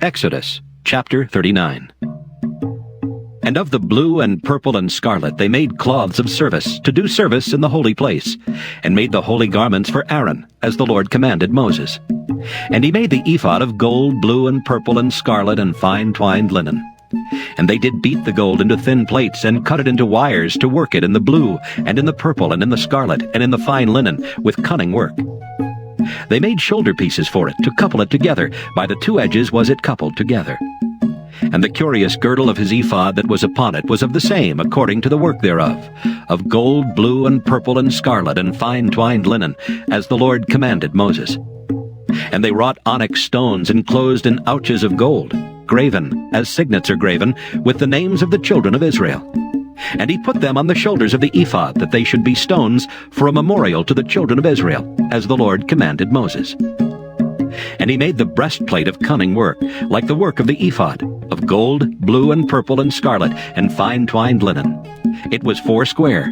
Exodus chapter 39. And of the blue and purple and scarlet they made cloths of service, to do service in the holy place, and made the holy garments for Aaron, as the Lord commanded Moses. And he made the ephod of gold, blue and purple and scarlet and fine twined linen. And they did beat the gold into thin plates, and cut it into wires, to work it in the blue, and in the purple, and in the scarlet, and in the fine linen, with cunning work. They made shoulder pieces for it, to couple it together. By the two edges was it coupled together. And the curious girdle of his ephod that was upon it was of the same, according to the work thereof, of gold, blue, and purple, and scarlet, and fine twined linen, as the Lord commanded Moses. And they wrought onyx stones enclosed in ouches of gold, graven, as signets are graven, with the names of the children of Israel. And he put them on the shoulders of the ephod, that they should be stones for a memorial to the children of Israel, as the Lord commanded Moses. And he made the breastplate of cunning work, like the work of the ephod, of gold, blue, and purple, and scarlet, and fine twined linen. It was 4 square.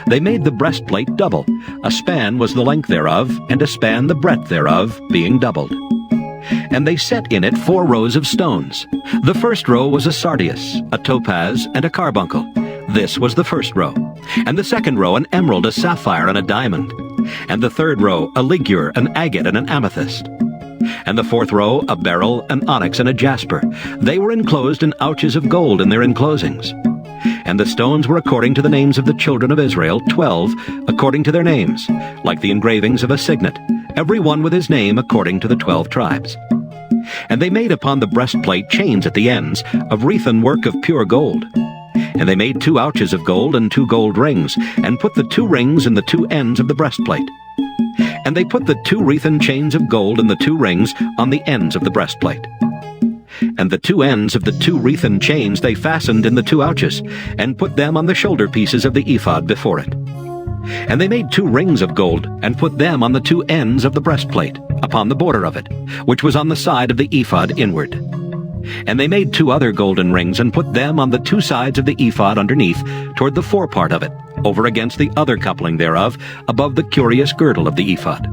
They made the breastplate double. A span was the length thereof, and a span the breadth thereof, being doubled. And they set in it 4 rows of stones. The first row was a sardius, a topaz, and a carbuncle. This was the first row. And the second row an emerald, a sapphire, and a diamond. And the third row a ligure, an agate, and an amethyst. And the fourth row a beryl, an onyx, and a jasper. They were enclosed in ouches of gold in their enclosings. And the stones were according to the names of the children of Israel, 12, according to their names, like the engravings of a signet, every one with his name according to the 12 tribes. And they made upon the breastplate chains at the ends, of wreathen work of pure gold. And they made 2 ouches of gold and 2 gold rings, and put the 2 rings in the 2 ends of the breastplate. And they put the 2 wreathen chains of gold and the 2 rings on the ends of the breastplate. And the 2 ends of the 2 wreathen chains they fastened in the 2 ouches, and put them on the shoulder pieces of the ephod before it. And they made 2 rings of gold, and put them on the 2 ends of the breastplate, upon the border of it, which was on the side of the ephod inward. And they made 2 other golden rings, and put them on the 2 sides of the ephod underneath, toward the forepart of it, over against the other coupling thereof, above the curious girdle of the ephod.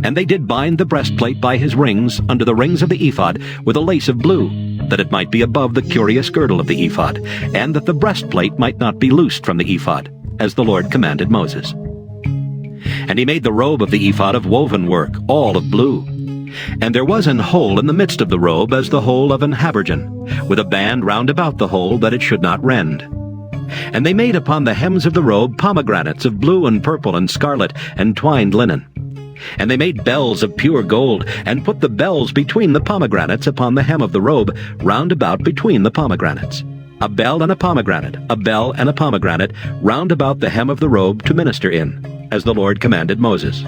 And they did bind the breastplate by his rings under the rings of the ephod with a lace of blue, that it might be above the curious girdle of the ephod, and that the breastplate might not be loosed from the ephod, as the Lord commanded Moses. And he made the robe of the ephod of woven work, all of blue. And there was an hole in the midst of the robe as the hole of an habergeon, with a band round about the hole, that it should not rend. And they made upon the hems of the robe pomegranates of blue and purple and scarlet and twined linen. And they made bells of pure gold, and put the bells between the pomegranates upon the hem of the robe, round about between the pomegranates. A bell and a pomegranate, a bell and a pomegranate, round about the hem of the robe to minister in, as the Lord commanded Moses.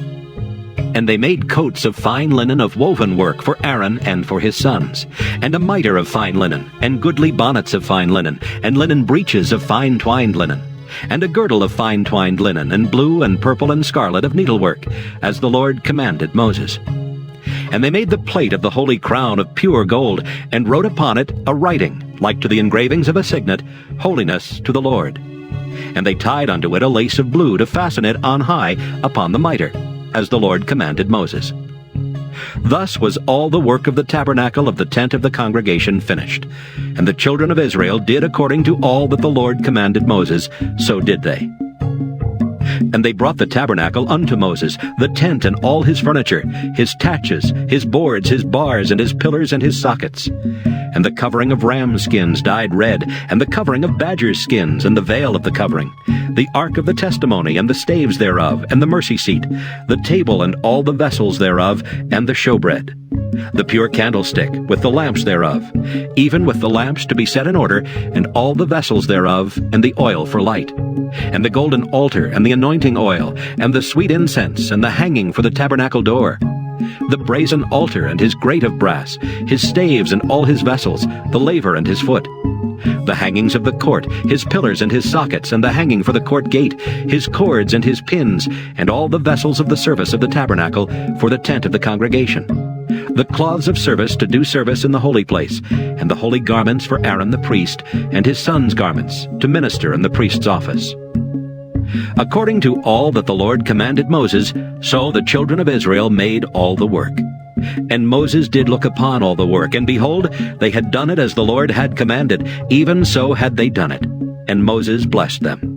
And they made coats of fine linen of woven work for Aaron and for his sons, and a mitre of fine linen, and goodly bonnets of fine linen, and linen breeches of fine twined linen, and a girdle of fine twined linen, and blue and purple and scarlet of needlework, as the Lord commanded Moses. And they made the plate of the holy crown of pure gold, and wrote upon it a writing, like to the engravings of a signet, Holiness to the Lord. And they tied unto it a lace of blue, to fasten it on high upon the mitre, as the Lord commanded Moses. Thus was all the work of the tabernacle of the tent of the congregation finished. And the children of Israel did according to all that the Lord commanded Moses, so did they. And they brought the tabernacle unto Moses, the tent and all his furniture, his taches, his boards, his bars, and his pillars, and his sockets. And the covering of ram skins dyed red, and the covering of badger skins, and the veil of the covering, the ark of the testimony, and the staves thereof, and the mercy seat, the table and all the vessels thereof, and the showbread, the pure candlestick, with the lamps thereof, even with the lamps to be set in order, and all the vessels thereof, and the oil for light, and the golden altar, and the anointing oil, and the sweet incense, and the hanging for the tabernacle door, the brazen altar and his grate of brass, his staves and all his vessels, the laver and his foot, the hangings of the court, his pillars and his sockets, and the hanging for the court gate, his cords and his pins, and all the vessels of the service of the tabernacle for the tent of the congregation, the cloths of service to do service in the holy place, and the holy garments for Aaron the priest, and his sons' garments, to minister in the priest's office. According to all that the Lord commanded Moses, so the children of Israel made all the work. And Moses did look upon all the work, and behold, they had done it as the Lord had commanded, even so had they done it. And Moses blessed them.